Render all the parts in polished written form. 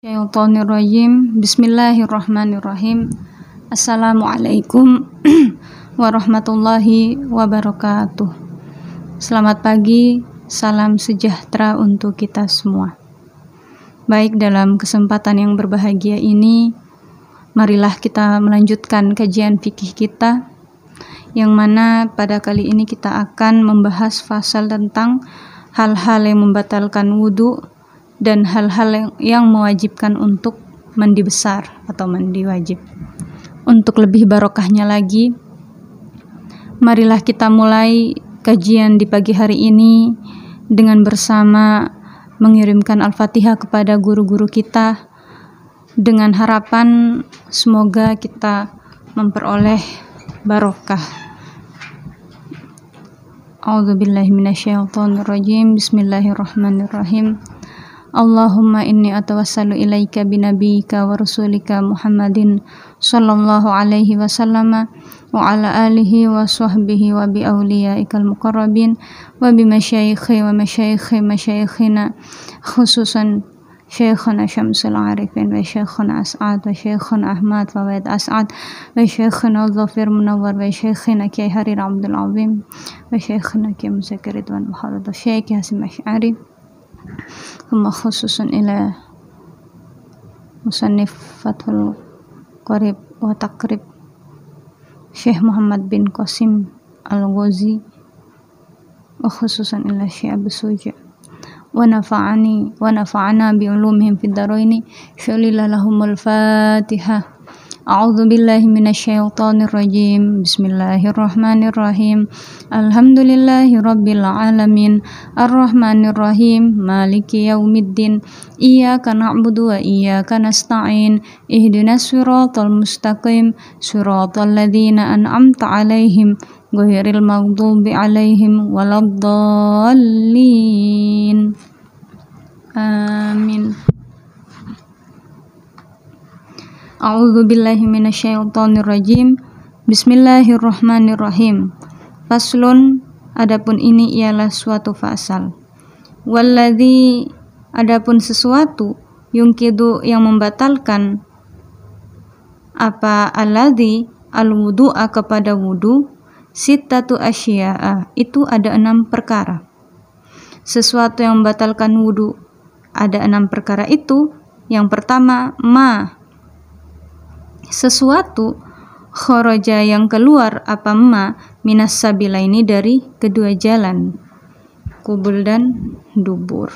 Syaitonirrajim. Bismillahirrahmanirrahim. Assalamualaikum warahmatullahi wabarakatuh. Selamat pagi, salam sejahtera untuk kita semua. Baik, dalam kesempatan yang berbahagia ini, marilah kita melanjutkan kajian fikih kita, yang mana pada kali ini kita akan membahas fasal tentang hal-hal yang membatalkan wudhu dan hal-hal yang mewajibkan untuk mandi besar atau mandi wajib. Untuk lebih barokahnya lagi, marilah kita mulai kajian di pagi hari ini dengan bersama mengirimkan Al-Fatihah kepada guru-guru kita, dengan harapan semoga kita memperoleh barokah. A'udzubillahi minasyaitonirrajim. Bismillahirrahmanirrahim. Allahumma inni atawassalu ilaika binabiyika wa rasulika Muhammadin sallallahu alaihi wasallam wa ala alihi wa sahbihi wa bi awliyaikal muqarrabin wa bi masyayikhi wa masyayikhina khususan Syekhana Syamsul Arifin wa Syekhana As'ad wa Syekhana Ahmad wa Waid As'ad wa Syekhana Zafir Munawwar wa Syekhina Kiai Harir Abdul Azim wa Syekhina Kiai Muzakir Ridwan Muhammad wa Syekh Hasim Asy'ari. Thumma khususan ila musannif Fathul Qarib wa Taqrib Syekh Muhammad bin Qasim Al-Ghazi wa khususan ila Syekh Abu Suja wa nafa'ana bi ulumihim fid daraini syalila lahumul Fatihah. A'udzu billahi minasyaitonir rajim. Bismillahirrahmanirrahim. Alhamdulillahi rabbil alamin. Arrahmanir rahim. Maliki yaumiddin. Iyyaka na'budu wa iyyaka nasta'in. Ihdinas siratal mustaqim. Siratal ladzina an'amta 'alaihim ghairil maghdubi 'alaihim waladdallin. Amin. A'udzu billahi minasyaitonir rajim. Bismillahirrahmanirrahim. Faslun, adapun ini ialah suatu fasal. Walladzi, adapun sesuatu, yungkidu yang membatalkan apa alladzi al-wudu'a kepada wudu, sittatu asya'a, itu ada 6 perkara. Sesuatu yang membatalkan wudu ada 6 perkara itu. Yang pertama, sesuatu kharaja yang keluar apa minas sabila ini dari kedua jalan, kubul dan dubur.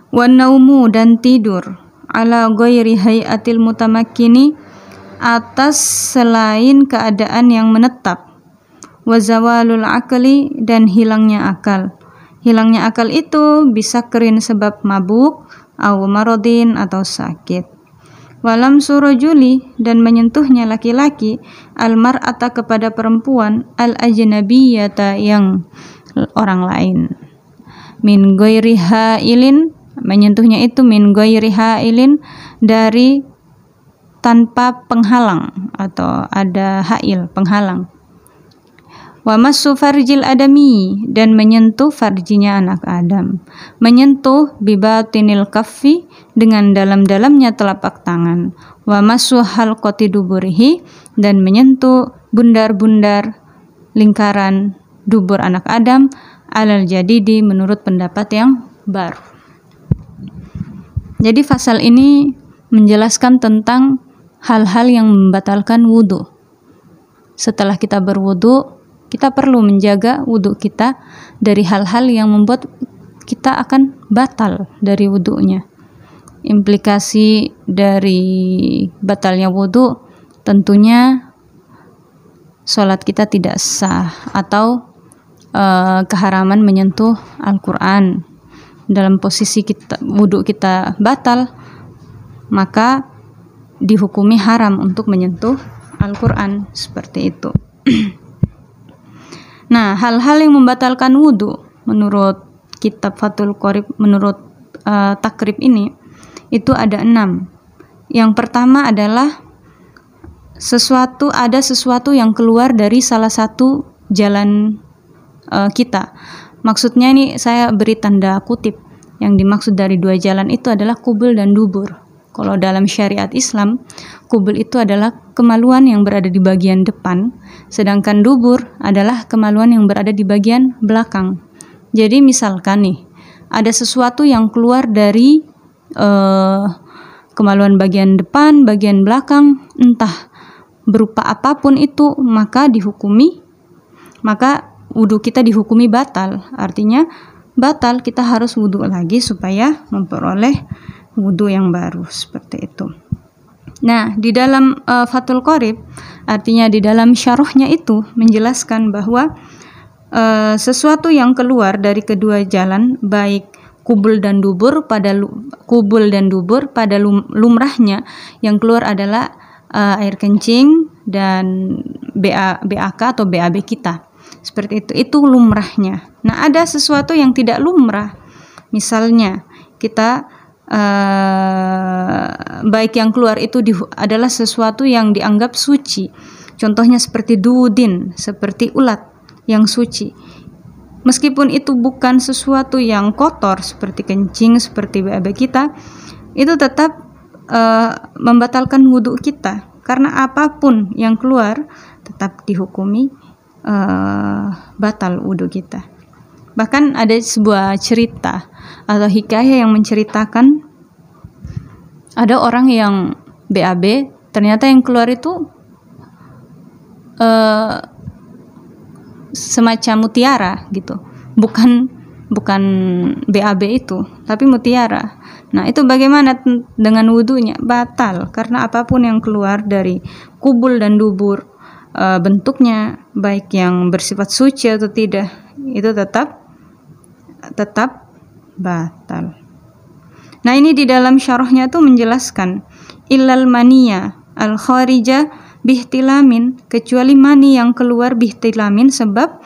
Wan naumu, dan tidur, ala ghairi hayatil mutamakkini, atas selain keadaan yang menetap. Wa zawalul akli, dan hilangnya akal. Hilangnya akal itu bisa kerin sebab mabuk, aw maradin, atau sakit. Walam surujuli, dan menyentuhnya laki-laki, almar'ata kepada perempuan, al-ajnabiyata yang orang lain. Min ghairi hailin, menyentuhnya itu min ghairi hailin, dari tanpa penghalang atau ada hail, penghalang. Wa massu farjil adami, dan menyentuh farjinya anak Adam. Menyentuh bibatinil kaffi, dengan dalam-dalamnya telapak tangan. Wa massu halqati duburihi, dan menyentuh bundar-bundar lingkaran dubur anak Adam, alal jadidi, menurut pendapat yang baru. Jadi fasal ini menjelaskan tentang hal-hal yang membatalkan wudu. Setelah kita berwudu, kita perlu menjaga wudu kita dari hal-hal yang membuat kita akan batal dari wudunya. Implikasi dari batalnya wudu tentunya sholat kita tidak sah, atau keharaman menyentuh Al-Quran. Dalam posisi wudu kita batal, maka dihukumi haram untuk menyentuh Al-Quran, seperti itu. Nah, hal-hal yang membatalkan wudu menurut kitab Fathul Qarib, menurut takrib ini, itu ada 6. Yang pertama adalah sesuatu yang keluar dari salah satu jalan kita. Maksudnya ini saya beri tanda kutip. Yang dimaksud dari dua jalan itu adalah qubul dan dubur. Kalau dalam syariat Islam, qubul itu adalah kemaluan yang berada di bagian depan, sedangkan dubur adalah kemaluan yang berada di bagian belakang. Jadi misalkan nih, ada sesuatu yang keluar dari kemaluan bagian depan, bagian belakang, entah berupa apapun itu, maka wudhu kita dihukumi batal. Artinya batal, kita harus wudhu lagi supaya memperoleh wudhu yang baru, seperti itu. Nah, di dalam Fathul Qorib, artinya di dalam syarahnya itu menjelaskan bahwa sesuatu yang keluar dari kedua jalan, baik qubul dan dubur, pada lumrahnya yang keluar adalah air kencing dan BAK atau BAB kita. Seperti itu lumrahnya. Nah, ada sesuatu yang tidak lumrah. Misalnya kita baik yang keluar itu adalah sesuatu yang dianggap suci. Contohnya seperti dudin, seperti ulat yang suci. Meskipun itu bukan sesuatu yang kotor seperti kencing, seperti BAB kita, itu tetap membatalkan wudhu kita. Karena apapun yang keluar tetap dihukumi batal wudhu kita. Bahkan ada sebuah cerita atau hikayah yang menceritakan ada orang yang BAB, ternyata yang keluar itu semacam mutiara gitu, bukan BAB itu, tapi mutiara. Nah, itu bagaimana dengan wudhunya? Batal, karena apapun yang keluar dari qubul dan dubur, bentuknya baik yang bersifat suci atau tidak, itu tetap batal. Nah, ini di dalam syarahnya tuh menjelaskan illal maniya al kharija bihtilamin, kecuali mani yang keluar bihtilamin sebab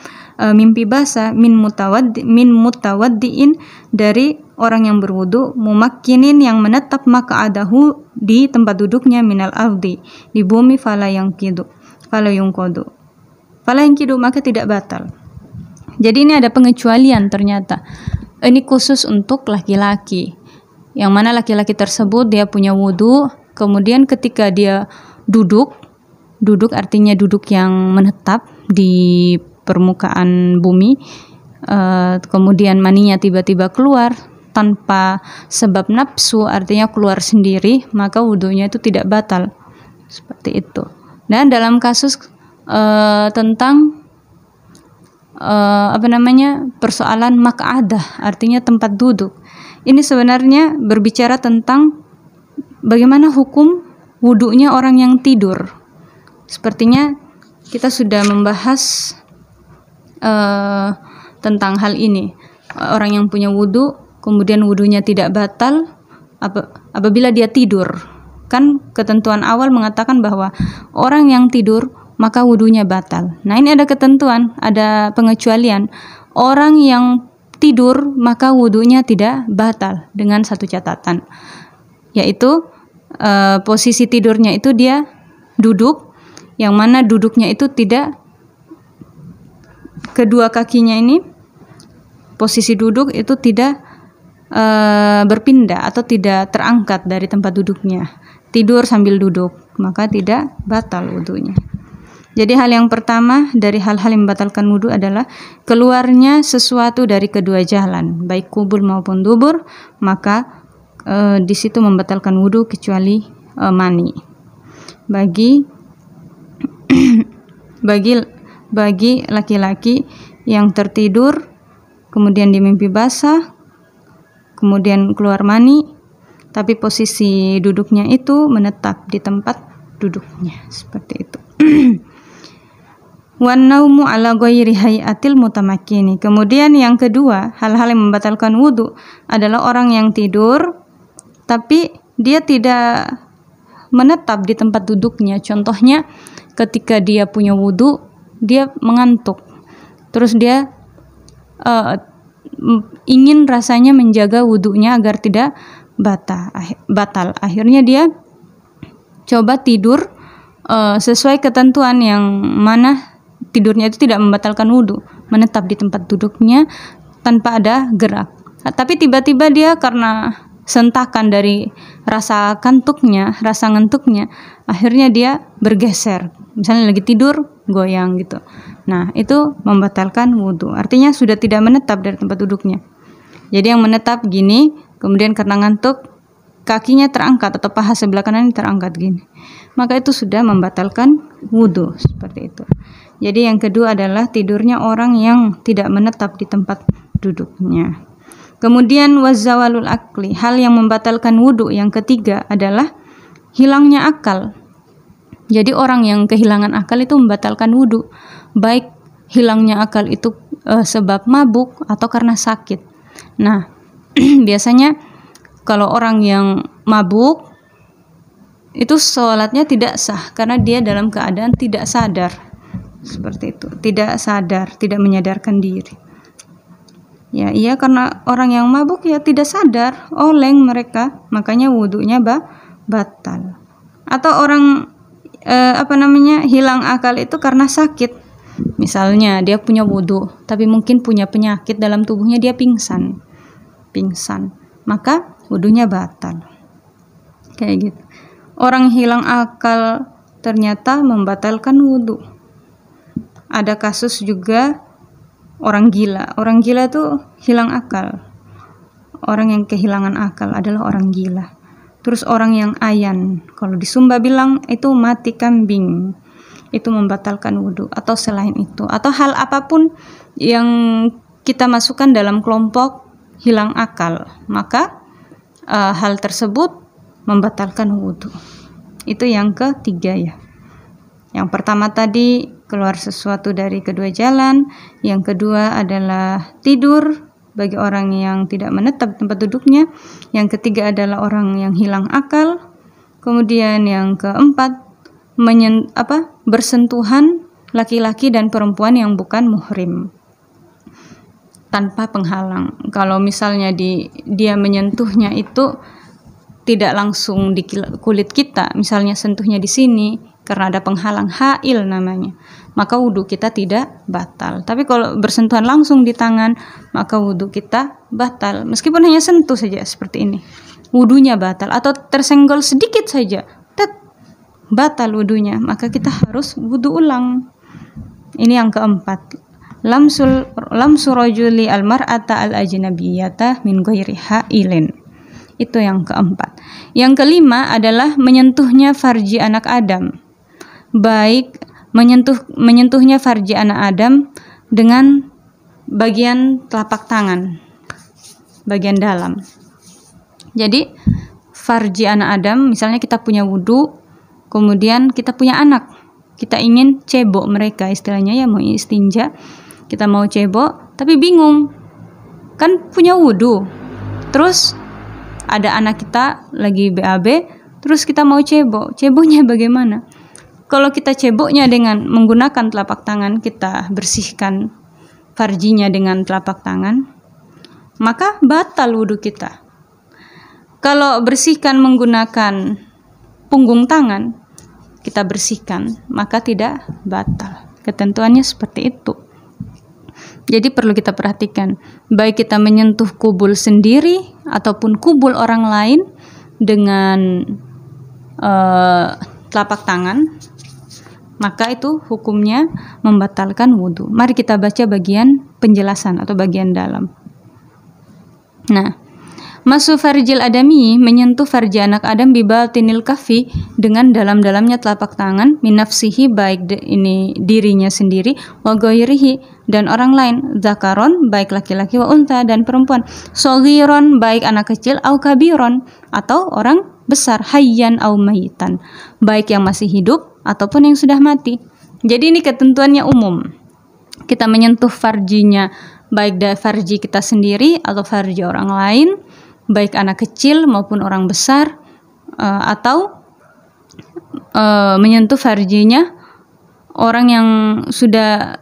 mimpi basah, min mutawaddiin, dari orang yang berwudu, mumakkinin yang menetap maq'adahu, di tempat duduknya, minal ardi, di bumi, fala yungkidu, maka tidak batal. Jadi ini ada pengecualian ternyata. Ini khusus untuk laki-laki, yang mana laki-laki tersebut dia punya wudu, kemudian ketika dia duduk artinya duduk yang menetap di permukaan bumi, kemudian maninya tiba-tiba keluar tanpa sebab nafsu, artinya keluar sendiri, maka wudunya itu tidak batal. Seperti itu. Dan dalam kasus tentang persoalan maq'adah, artinya tempat duduk, ini sebenarnya berbicara tentang bagaimana hukum wudunya orang yang tidur. Sepertinya kita sudah membahas tentang hal ini. Orang yang punya wudu, kemudian wudunya tidak batal apabila dia tidur. Kan ketentuan awal mengatakan bahwa orang yang tidur maka wudunya batal. Nah, ini ada ketentuan, ada pengecualian. Orang yang tidur maka wudunya tidak batal dengan satu catatan, yaitu posisi tidurnya itu dia duduk, yang mana duduknya itu tidak, kedua kakinya ini posisi duduk itu tidak berpindah atau tidak terangkat dari tempat duduknya, tidur sambil duduk, maka tidak batal wudunya. Jadi hal yang pertama dari hal-hal yang membatalkan wudu adalah keluarnya sesuatu dari kedua jalan, baik qubul maupun dubur, maka di situ membatalkan wudu kecuali mani. Bagi laki-laki yang tertidur, kemudian di mimpi basah, kemudian keluar mani, tapi posisi duduknya itu menetap di tempat duduknya, seperti itu. Wan naumu ala ghairi hayatil mutamakkini. Kemudian yang kedua, hal-hal yang membatalkan wudu adalah orang yang tidur tapi dia tidak menetap di tempat duduknya. Contohnya ketika dia punya wudu, dia mengantuk, terus dia ingin rasanya menjaga wudunya agar tidak batal. Akhirnya dia coba tidur sesuai ketentuan yang mana tidurnya itu tidak membatalkan wudu, menetap di tempat duduknya tanpa ada gerak. Tapi tiba-tiba dia karena sentakan dari rasa ngantuknya, akhirnya dia bergeser. Misalnya lagi tidur, goyang gitu. Nah, itu membatalkan wudu. Artinya sudah tidak menetap dari tempat duduknya. Jadi yang menetap gini, kemudian karena ngantuk, kakinya terangkat atau paha sebelah kanan terangkat gini. Maka itu sudah membatalkan wudu, seperti itu. Jadi yang kedua adalah tidurnya orang yang tidak menetap di tempat duduknya. Kemudian wazawalul akli, hal yang membatalkan wudu yang ketiga adalah hilangnya akal. Jadi orang yang kehilangan akal itu membatalkan wudu, baik hilangnya akal itu sebab mabuk atau karena sakit. Nah, biasanya kalau orang yang mabuk itu sholatnya tidak sah karena dia dalam keadaan tidak sadar, seperti itu, tidak sadar, tidak menyadarkan diri. Ya, iya, karena orang yang mabuk ya tidak sadar, oleng mereka, makanya wudunya batal. Atau orang hilang akal itu karena sakit. Misalnya dia punya wudu, tapi mungkin punya penyakit dalam tubuhnya, dia pingsan. Maka wudunya batal. Kayak gitu. Orang hilang akal ternyata membatalkan wudu. Ada kasus juga orang gila. Orang gila tuh hilang akal. Orang yang kehilangan akal adalah orang gila. Terus orang yang ayan, kalau di Sumba bilang itu mati kambing, itu membatalkan wudu. Atau selain itu, atau hal apapun yang kita masukkan dalam kelompok hilang akal, maka hal tersebut membatalkan wudu. Itu yang ketiga ya. Yang pertama tadi keluar sesuatu dari kedua jalan, yang kedua adalah tidur bagi orang yang tidak menetap tempat duduknya, yang ketiga adalah orang yang hilang akal, kemudian yang keempat bersentuhan laki-laki dan perempuan yang bukan muhrim tanpa penghalang. Kalau misalnya dia menyentuhnya itu tidak langsung di kulit kita, misalnya sentuhnya di sini karena ada penghalang, hail namanya, maka wudhu kita tidak batal. Tapi kalau bersentuhan langsung di tangan, maka wudhu kita batal. Meskipun hanya sentuh saja seperti ini, wudhunya batal. Atau tersenggol sedikit saja, batal wudhunya. Maka kita harus wudhu ulang. Ini yang keempat. Lamsu rajuli al-mar'ata al-ajnabiyata min ghairi hailin. Itu yang keempat. Yang kelima adalah menyentuhnya farji anak Adam. Baik menyentuhnya farji anak Adam dengan bagian telapak tangan, bagian dalam. Jadi farji anak Adam, misalnya kita punya wudu, kemudian kita punya anak, kita ingin cebok mereka, istilahnya ya, mau istinja, kita mau cebok, tapi bingung, kan punya wudu, terus ada anak kita lagi BAB, terus kita mau ceboknya bagaimana? Kalau kita ceboknya dengan menggunakan telapak tangan, kita bersihkan farjinya dengan telapak tangan, maka batal wudhu kita. Kalau bersihkan menggunakan punggung tangan, kita bersihkan, maka tidak batal. Ketentuannya seperti itu. Jadi perlu kita perhatikan, baik kita menyentuh kubul sendiri ataupun kubul orang lain dengan telapak tangan, maka itu hukumnya membatalkan wudhu. Mari kita baca bagian penjelasan atau bagian dalam. Nah, masu farjil adami, menyentuh farji anak Adam bibatinil kafi, dengan dalam-dalamnya telapak tangan, minafsihi, baik ini dirinya sendiri, wa ghairihi, dan orang lain, zakaron, baik laki-laki, wa unta, dan perempuan, soghiron, baik anak kecil, au kabiron, atau orang besar, hayyan au mayitan, baik yang masih hidup ataupun yang sudah mati. Jadi ini ketentuannya umum. Kita menyentuh farjinya, baik dari farji kita sendiri atau farji orang lain, baik anak kecil maupun orang besar, atau menyentuh farjinya orang yang sudah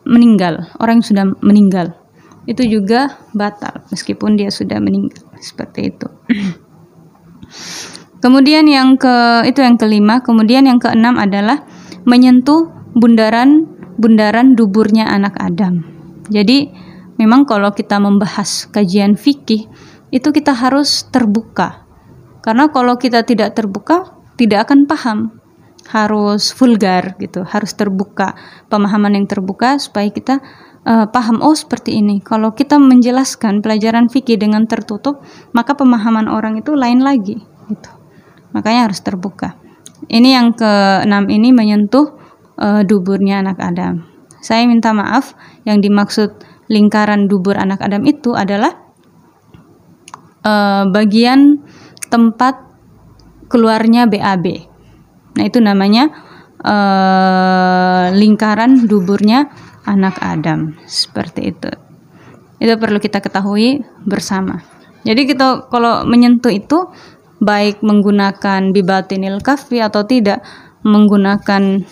meninggal, itu juga batal meskipun dia sudah meninggal, seperti itu. Kemudian yang kelima, kemudian yang keenam adalah menyentuh bundaran duburnya anak Adam. Jadi memang kalau kita membahas kajian fikih itu kita harus terbuka. Karena kalau kita tidak terbuka, tidak akan paham. Harus vulgar gitu, harus terbuka, pemahaman yang terbuka supaya kita paham, oh seperti ini. Kalau kita menjelaskan pelajaran fikih dengan tertutup, maka pemahaman orang itu lain lagi gitu. Makanya harus terbuka. Ini yang ke-6 ini menyentuh duburnya anak Adam. Saya minta maaf, yang dimaksud lingkaran dubur anak Adam itu adalah bagian tempat keluarnya BAB. Nah, itu namanya lingkaran duburnya anak Adam. Seperti itu. Itu perlu kita ketahui bersama. Jadi kita kalau menyentuh itu, baik menggunakan bibatinil kaffi atau tidak, menggunakan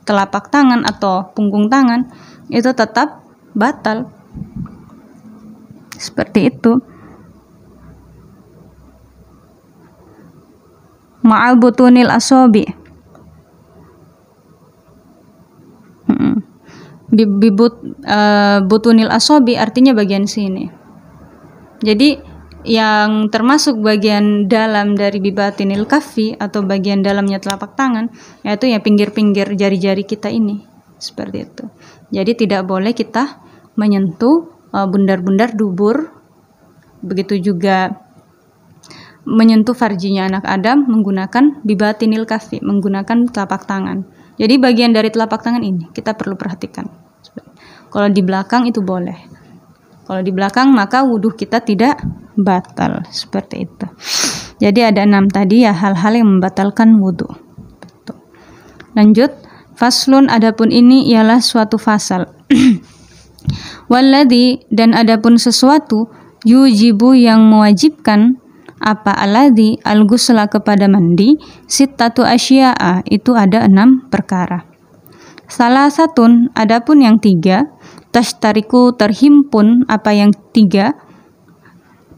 telapak tangan atau punggung tangan, itu tetap batal. Seperti itu. Ma'al butunil asobi. Butunil asobi artinya bagian sini. Jadi yang termasuk bagian dalam dari bibatinil kaffi atau bagian dalamnya telapak tangan, yaitu ya pinggir-pinggir jari-jari kita ini. Seperti itu. Jadi tidak boleh kita menyentuh bundar-bundar dubur. Begitu juga menyentuh farjinya anak Adam menggunakan bibatinil kaffi, menggunakan telapak tangan. Jadi bagian dari telapak tangan ini kita perlu perhatikan. Kalau di belakang itu boleh. Kalau di belakang maka wudhu kita tidak batal. Seperti itu. Jadi ada 6 tadi ya hal-hal yang membatalkan wudhu. Lanjut. Faslun, adapun ini ialah suatu fasal. Walladhi, dan adapun sesuatu yujibu yang mewajibkan apa alladhi al-ghusla kepada mandi, sittatu asya'a, itu ada 6 perkara. Salah satun, adapun yang 3, tashtariku terhimpun, apa yang 3,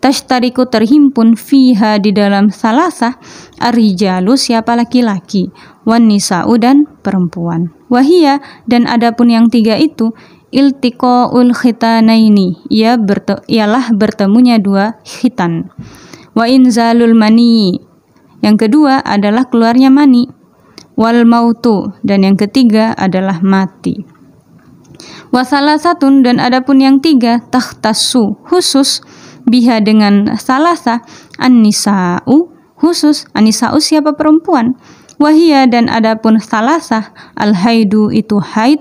tashtariku terhimpun fiha di dalam salasah, ar-rijalu siapa laki-laki, wan nisa'u dan perempuan. Wahia, dan adapun yang 3 itu iltiqaul khitanaini, ialah bertemunya 2 khitan. Wa inzalul mani, yang kedua adalah keluarnya mani. Wal mautu, dan yang ketiga adalah mati. Wa salasatun, dan adapun yang 3 takhtassu, khusus, biha dengan salasa, an-nisa'u, khusus, an-nisa'u siapa perempuan. Wahia, dan adapun salasa, al-haidu itu haid,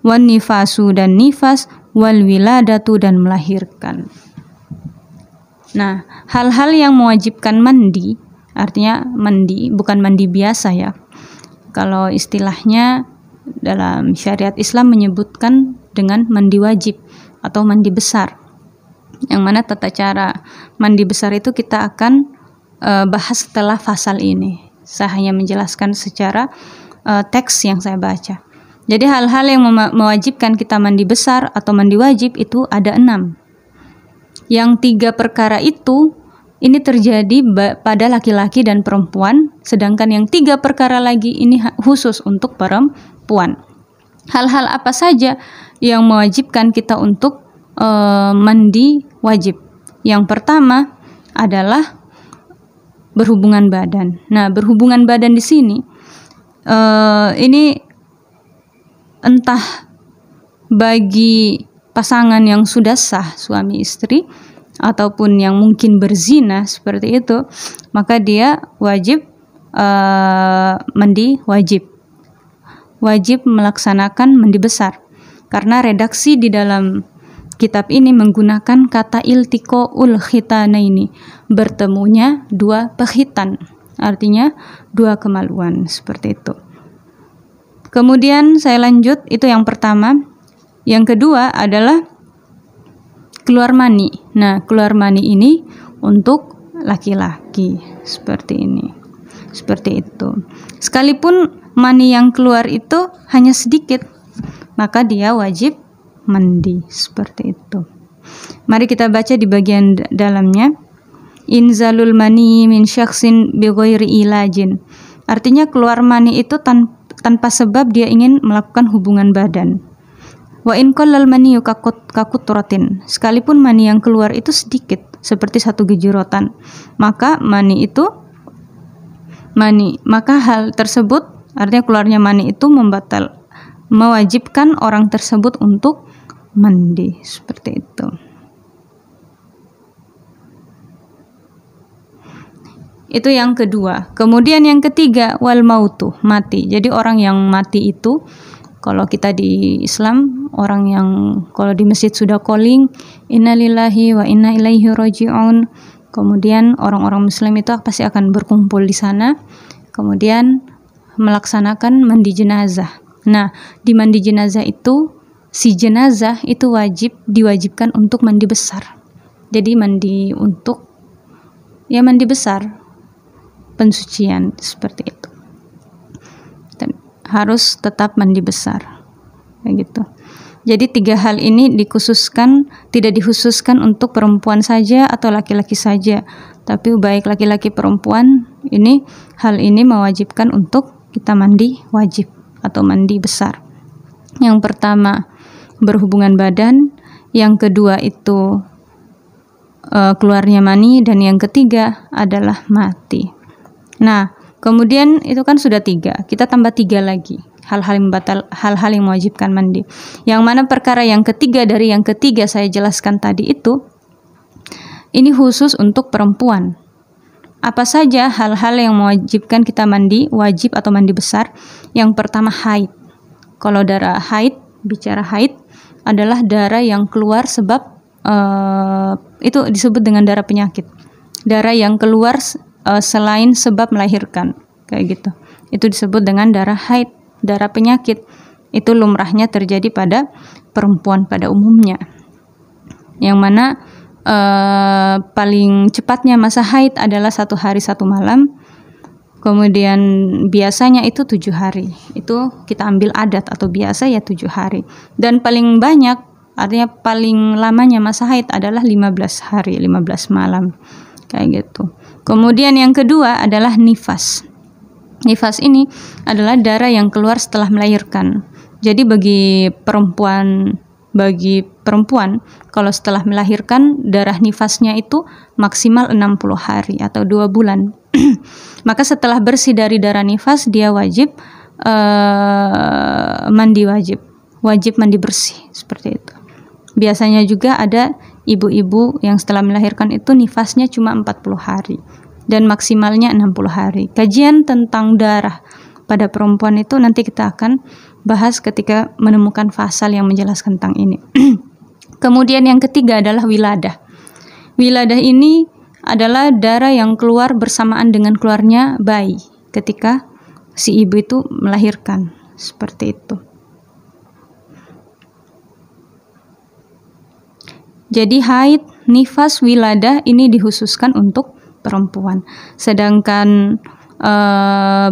wan nifasu dan nifas, wal wiladatu dan melahirkan. Nah, hal-hal yang mewajibkan mandi, artinya mandi, bukan mandi biasa ya. Kalau istilahnya dalam syariat Islam menyebutkan dengan mandi wajib atau mandi besar. Yang mana tata cara mandi besar itu kita akan bahas setelah fasal ini. Saya hanya menjelaskan secara teks yang saya baca. Jadi hal-hal yang mewajibkan kita mandi besar atau mandi wajib itu ada 6. Yang 3 perkara itu ini terjadi pada laki-laki dan perempuan, sedangkan yang 3 perkara lagi ini khusus untuk perempuan. Hal-hal apa saja yang mewajibkan kita untuk mandi wajib? Yang pertama adalah berhubungan badan. Nah, berhubungan badan di sini ini entah bagi pasangan yang sudah sah suami istri ataupun yang mungkin berzina seperti itu, maka dia wajib mandi wajib melaksanakan mandi besar, karena redaksi di dalam kitab ini menggunakan kata iltiqaul khitanaini, bertemunya 2 pekhitan, artinya 2 kemaluan, seperti itu. Kemudian saya lanjut, itu yang pertama. Yang kedua adalah keluar mani. Nah, keluar mani ini untuk laki-laki, seperti ini. Seperti itu. Sekalipun mani yang keluar itu hanya sedikit, maka dia wajib mandi, seperti itu. Mari kita baca di bagian dalamnya. Inzalul mani min syakhsin bi ghairi ilajin. Artinya keluar mani itu tanpa sebab dia ingin melakukan hubungan badan. Wa in qallal maniyu kakutratin, sekalipun mani yang keluar itu sedikit seperti satu gejerotan, maka hal tersebut, artinya keluarnya mani itu mewajibkan orang tersebut untuk mandi, seperti itu. Itu yang kedua. Kemudian yang ketiga, wal mautu, mati. Jadi orang yang mati itu, kalau kita di Islam, orang yang kalau di masjid sudah calling innalillahi wa inna ilaihi raji'un, kemudian orang-orang muslim itu pasti akan berkumpul di sana, kemudian melaksanakan mandi jenazah. Nah, di mandi jenazah itu, si jenazah itu diwajibkan untuk mandi besar. Jadi mandi besar, pensucian, seperti itu. Dan harus tetap mandi besar, kayak gitu. Jadi 3 hal ini tidak dikhususkan untuk perempuan saja atau laki-laki saja, tapi baik laki-laki perempuan hal ini mewajibkan untuk kita mandi wajib atau mandi besar. Yang pertama berhubungan badan, yang kedua itu keluarnya mani, dan yang ketiga adalah mati. Nah, kemudian itu kan sudah 3, kita tambah 3 lagi hal-hal yang mewajibkan mandi. Yang mana perkara yang ketiga dari yang ketiga saya jelaskan tadi itu, ini khusus untuk perempuan. Apa saja hal-hal yang mewajibkan kita mandi wajib atau mandi besar? Yang pertama haid. Kalau bicara haid adalah darah yang keluar sebab itu disebut dengan darah penyakit. Darah yang keluar selain sebab melahirkan, kayak gitu. Itu disebut dengan darah haid, darah penyakit. Itu lumrahnya terjadi pada perempuan pada umumnya. Yang mana paling cepatnya masa haid adalah 1 hari 1 malam. Kemudian biasanya itu 7 hari. Itu kita ambil adat atau biasa ya 7 hari. Dan paling banyak, artinya paling lamanya masa haid adalah 15 hari, 15 malam. Kayak gitu. Kemudian yang kedua adalah nifas. Nifas ini adalah darah yang keluar setelah melahirkan. Jadi bagi perempuan kalau setelah melahirkan darah nifasnya itu maksimal 60 hari atau 2 bulan. Maka setelah bersih dari darah nifas, dia wajib mandi wajib mandi bersih, seperti itu. Biasanya juga ada ibu-ibu yang setelah melahirkan itu nifasnya cuma 40 hari dan maksimalnya 60 hari. Kajian tentang darah pada perempuan itu nanti kita akan bahas ketika menemukan pasal yang menjelaskan tentang ini. Kemudian yang ketiga adalah wiladah. Wiladah ini adalah darah yang keluar bersamaan dengan keluarnya bayi ketika si ibu itu melahirkan, seperti itu. Jadi haid, nifas, wiladah ini dikhususkan untuk perempuan. Sedangkan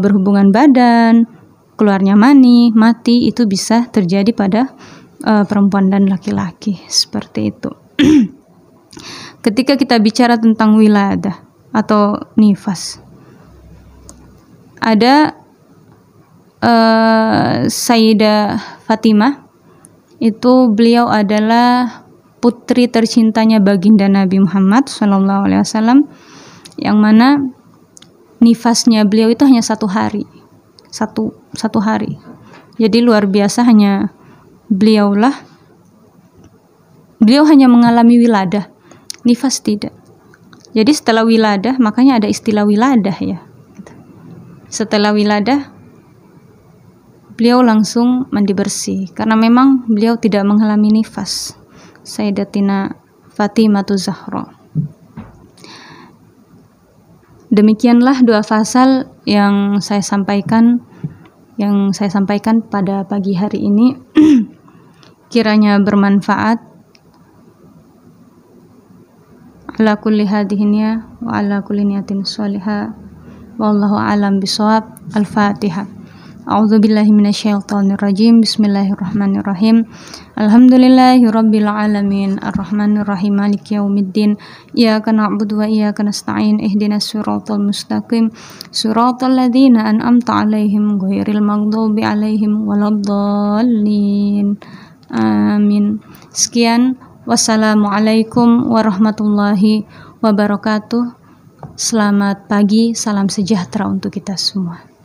berhubungan badan, keluarnya mani, mati itu bisa terjadi pada perempuan dan laki-laki, seperti itu. Ketika kita bicara tentang wiladah atau nifas, ada Sayyidah Fatimah, itu beliau adalah putri tercintanya baginda Nabi Muhammad SAW, yang mana nifasnya beliau itu hanya 1 hari, satu hari. Jadi luar biasa, beliau hanya mengalami wiladah, nifas tidak. Jadi setelah wiladah, makanya ada istilah wiladah ya. Setelah wiladah, beliau langsung mandi bersih karena memang beliau tidak mengalami nifas. Sayyidatina Fatimah Zahra. Demikianlah 2 fasal yang saya sampaikan pada pagi hari ini. Kiranya bermanfaat. Ala kulli hadihinnya wa ala kulli niyatin sholihah. Wallahu a'lam bishawab. Al-Fatihah. A'udzubillahi minasyaitonirrajim. Bismillahirrahmanirrahim. Alhamdulillahirabbil alamin. Arrahmanirrahim. Maliki yaumiddin. Iyyaka na'budu wa iyyaka nasta'in. Ihdinas siratal mustaqim. Siratal ladzina an'amta 'alaihim ghairil maghdubi 'alaihim waladdallin. Amin. Sekian, wassalamualaikum warahmatullahi wabarakatuh. Selamat pagi, salam sejahtera untuk kita semua.